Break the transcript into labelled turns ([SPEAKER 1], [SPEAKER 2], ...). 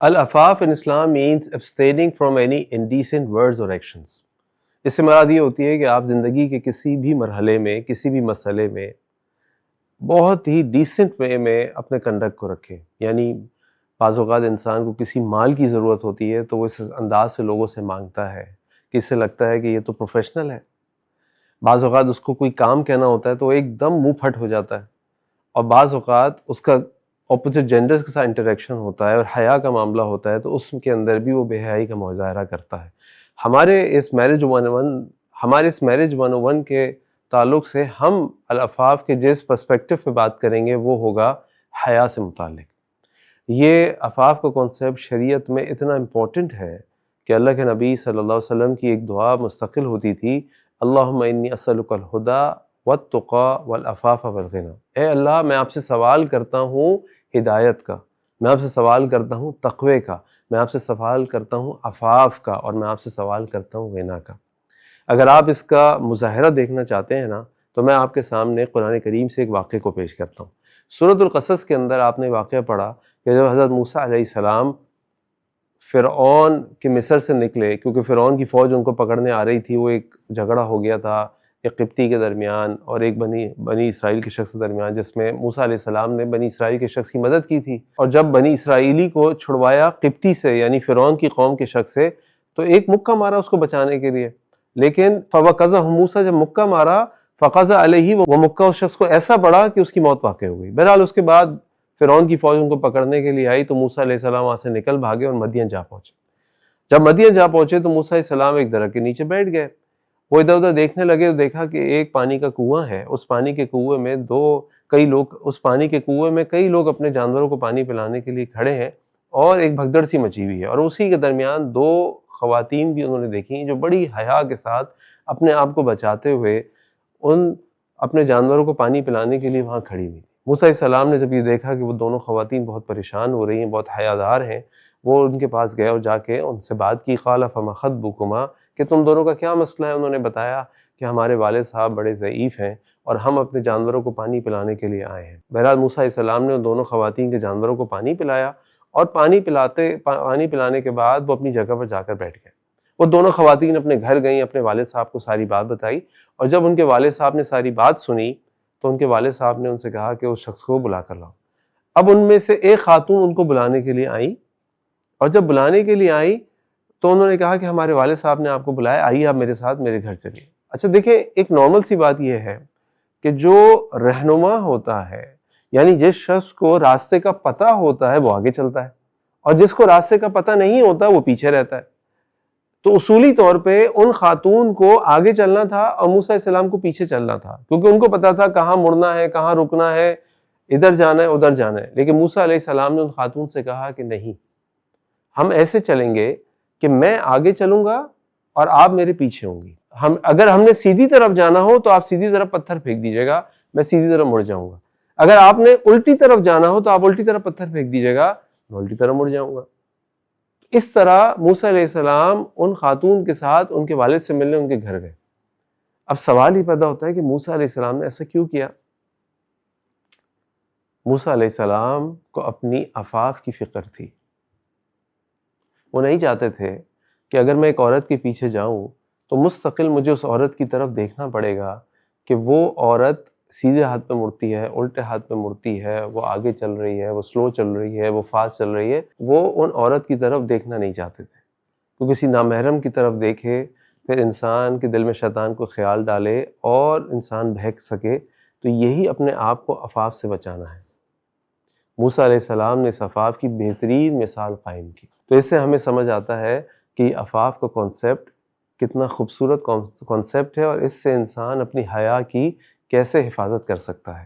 [SPEAKER 1] العفاف in Islam means abstaining from any indecent words or actions. اس سے مراد یہ ہوتی ہے کہ آپ زندگی کے کسی بھی مرحلے میں، کسی بھی مسئلے میں بہت ہی ڈیسنٹ وے میں اپنے کنڈکٹ کو رکھیں. یعنی بعض اوقات انسان کو کسی مال کی ضرورت ہوتی ہے تو وہ اس انداز سے لوگوں سے مانگتا ہے کہ اس سے لگتا ہے کہ یہ تو پروفیشنل ہے. بعض اوقات اس کو کوئی کام کہنا ہوتا ہے تو ایک دم منہ پھٹ ہو جاتا ہے، اور بعض اوقات اس کا اپوزٹ جینڈرز کے ساتھ انٹریکشن ہوتا ہے اور حیا کا معاملہ ہوتا ہے تو اس کے اندر بھی وہ بے حیائی کا مظاہرہ کرتا ہے. ہمارے اس میرج 101 کے تعلق سے ہم العفاف کے جس پرسپیکٹو پہ بات کریں گے وہ ہوگا حیا سے متعلق. یہ عفاف کا کانسیپٹ شریعت میں اتنا امپورٹنٹ ہے کہ اللہ کے نبی صلی اللہ علیہ وسلم کی ایک دعا مستقل ہوتی تھی، اللہم انی اسألک الہدی والتقی والعفاف والغنی. اے اللہ، میں آپ سے سوال کرتا ہوں ہدایت کا، میں آپ سے سوال کرتا ہوں تقوی کا، میں آپ سے سوال کرتا ہوں عفاف کا، اور میں آپ سے سوال کرتا ہوں غنا کا. اگر آپ اس کا مظاہرہ دیکھنا چاہتے ہیں نا تو میں آپ کے سامنے قرآن کریم سے ایک واقعے کو پیش کرتا ہوں. سورۃ القصص کے اندر آپ نے واقعہ پڑھا کہ جب حضرت موسیٰ علیہ السلام فرعون کے مصر سے نکلے، کیونکہ فرعون کی فوج ان کو پکڑنے آ رہی تھی، وہ ایک جھگڑا ہو گیا تھا ایک قبطی کے درمیان اور ایک بنی اسرائیل کے شخص کے درمیان، جس میں موسیٰ علیہ السلام نے بنی اسرائیل کے شخص کی مدد کی تھی. اور جب بنی اسرائیلی کو چھڑوایا قبطی سے یعنی فرعون کی قوم کے شخص سے، تو ایک مکہ مارا اس کو بچانے کے لیے، لیکن فوقظہ موسیٰ جب مکہ مارا فقض علیہ، وہ مکہ اس شخص کو ایسا پڑا کہ اس کی موت واقع ہو گئی. بہرحال اس کے بعد فرعون کی فوج ان کو پکڑنے کے لیے آئی تو موسیٰ علیہ السلام وہاں سے نکل بھاگے اور مدین جا پہنچے. جب مدین جا پہنچے تو موسیٰ علیہ السلام ایک درخت کے نیچے بیٹھ گئے. وہ ادھر ادھر دیکھنے لگے تو دیکھا کہ ایک پانی کا کنواں ہے، اس پانی کے کنویں میں کئی لوگ اپنے جانوروں کو پانی پلانے کے لیے کھڑے ہیں، اور ایک بھگدڑ سی مچی ہوئی ہے. اور اسی کے درمیان دو خواتین بھی انہوں نے دیکھی جو بڑی حیا کے ساتھ اپنے آپ کو بچاتے ہوئے اپنے جانوروں کو پانی پلانے کے لیے وہاں کھڑی ہوئی تھی. موسیٰ علیہ السلام نے جب یہ دیکھا کہ وہ دونوں خواتین بہت پریشان ہو رہی ہیں، بہت حیادار ہیں، وہ ان کے پاس گئے اور جا کے ان سے بات کی. قال فما خطبکما، کہ تم دونوں کا کیا مسئلہ ہے؟ انہوں نے بتایا کہ ہمارے والد صاحب بڑے ضعیف ہیں اور ہم اپنے جانوروں کو پانی پلانے کے لیے آئے ہیں. بہرحال موسیٰ علیہ السلام نے ان دونوں خواتین کے جانوروں کو پانی پلایا، اور پانی پلانے کے بعد وہ اپنی جگہ پر جا کر بیٹھ گئے. وہ دونوں خواتین اپنے گھر گئیں، اپنے والد صاحب کو ساری بات بتائی، اور جب ان کے والد صاحب نے ساری بات سنی تو ان کے والد صاحب نے ان سے کہا کہ اس شخص کو بلا کر لاؤ. اب ان میں سے ایک خاتون ان کو بلانے کے لیے آئی، اور جب بلانے کے لیے آئی تو انہوں نے کہا کہ ہمارے والد صاحب نے آپ کو بلایا، آئیے آپ میرے ساتھ میرے گھر چلیے. اچھا دیکھیں، ایک نارمل سی بات یہ ہے کہ جو رہنما ہوتا ہے، یعنی جس شخص کو راستے کا پتہ ہوتا ہے وہ آگے چلتا ہے، اور جس کو راستے کا پتہ نہیں ہوتا وہ پیچھے رہتا ہے. تو اصولی طور پہ ان خاتون کو آگے چلنا تھا اور موسیٰ علیہ السلام کو پیچھے چلنا تھا، کیونکہ ان کو پتا تھا کہاں مڑنا ہے، کہاں رکنا ہے، ادھر جانا ہے ادھر جانا ہے. لیکن موسیٰ علیہ السلام نے ان خاتون سے کہا کہ نہیں، ہم ایسے چلیں گے کہ میں آگے چلوں گا اور آپ میرے پیچھے ہوں گی. اگر ہم نے سیدھی طرف جانا ہو تو آپ سیدھی طرف پتھر پھینک دیجیے گا، میں سیدھی طرف مڑ جاؤں گا. اگر آپ نے الٹی طرف جانا ہو تو آپ الٹی طرف پتھر پھینک دیجیے گا، میں الٹی طرف مڑ جاؤں گا. اس طرح موسیٰ علیہ السلام ان خاتون کے ساتھ ان کے والد سے ملنے ان کے گھر گئے. اب سوال ہی پیدا ہوتا ہے کہ موسیٰ علیہ السلام نے ایسا کیوں کیا؟ موسیٰ علیہ السلام کو اپنی عفاف کی فکر تھی. وہ نہیں چاہتے تھے کہ اگر میں ایک عورت کے پیچھے جاؤں تو مستقل مجھے اس عورت کی طرف دیکھنا پڑے گا کہ وہ عورت سیدھے ہاتھ پہ مڑتی ہے، الٹے ہاتھ پہ مڑتی ہے، وہ آگے چل رہی ہے، وہ سلو چل رہی ہے، وہ فاسٹ چل رہی ہے. وہ ان عورت کی طرف دیکھنا نہیں چاہتے تھے، کیونکہ کسی نامحرم کی طرف دیکھے پھر انسان کے دل میں شیطان کو خیال ڈالے اور انسان بہک سکے. تو یہی اپنے آپ کو عفاف سے بچانا ہے. موسیٰ علیہ السلام نے اس عفاف کی بہترین مثال قائم کی. تو اس سے ہمیں سمجھ آتا ہے کہ عفاف کا کانسیپٹ کتنا خوبصورت کانسیپٹ ہے، اور اس سے انسان اپنی حیا کی کیسے حفاظت کر سکتا ہے.